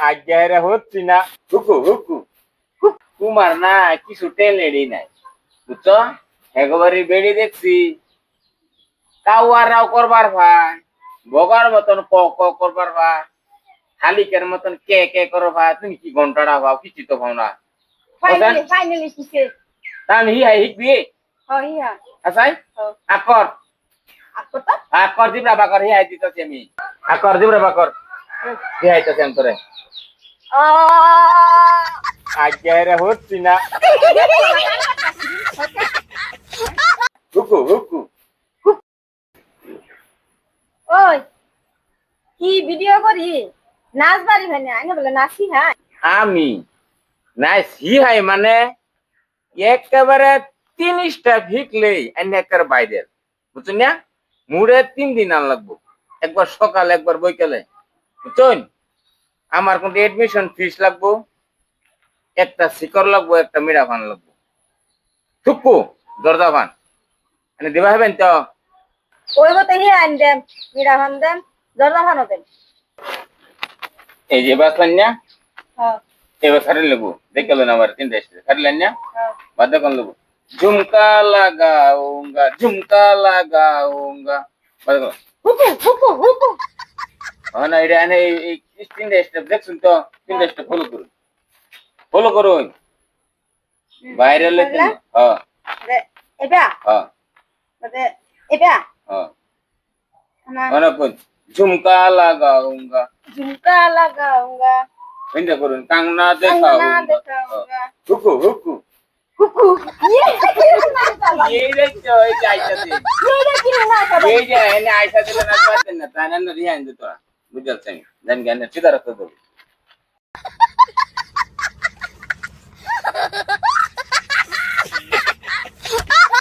আজ্ঞারে হচ্ছি না। হুকু হুকু তোমার না কিছু টেলেরই নাই বুঝছো। একবারই বেড়ে দেখছি তাও আর রাও করবার ভাই, বগার মতন ক ক করবার ভাই, শালিকের মতন কে কে করো ভাই। তুমি কি ঘন্টাটা ভাও কিছু তো ভাও না। ফাইনালি কিসে তাহলে হিকবি হইয়া আসাই আকর আকটা আকর দিবরা বাকর হিয়াই দিতেছি আমি। আকর দিবরা বাকর হিয়াইতেছি আমি তোরে। আ আজ্ঞারে হচ্ছি না। হুকু হুকু ওই কি ভিডিও করি নাচ বাড়ি হয় না আগে বলে নাচি হ্যাঁ আমি না হিহাই মানে একেবারে ৩০টা ভিকলেই একের বাইরে বুঝছেন না। মুড়ে ৩ দিন আন লাগবো, একবার সকাল একবার বৈকালে বুঝছেন। আমার কিন্তু এডমিশন ফিস লাগবো, একটা শিকর লাগবো, একটা মিরা ভান লাগবো। থুকু দরজা ভান এনে দিবা হবেন তো। ওই মতো হে আন দেন মিরা ভান দেন জর্দা ভানো দেন এই যে বাসলেন না, হ্যাঁ এবার সারি লাগবো দেখলেন আমার ৩টা এসে সারিলেন না, হ্যাঁ বাধ্য কোন লাগবো ঝুমকা লাগাউঙ্গা ঝুমকা লাগাউঙ্গা বাধ্য কোন। হুকু হুকু হুকু না এটা এনে এই ৩টা স্টেপ দেখছেন তো, ৩টা স্টেপ ফলো করুন, ফলো করুন বাইরে লেখেন। হ্যাঁ এটা হ্যাঁ মানে এটা হ্যাঁ না অনেক ঝুমকা লাগাউঙ্গা ঝুমকা লাগাউঙ্গা এটা করুন কাংনা না দেখাউঙ্গা দেখাউঙ্গা হুকু হুকু হুকু এই দেখছো এই যে আইসাতে এটা কি না এই যে এনে আইসা দিলে না পারতেন না তাই না রিহাইন দিত বুঝাচ্ছেন জান জ্ঞান সিধা রাখতে দেবো।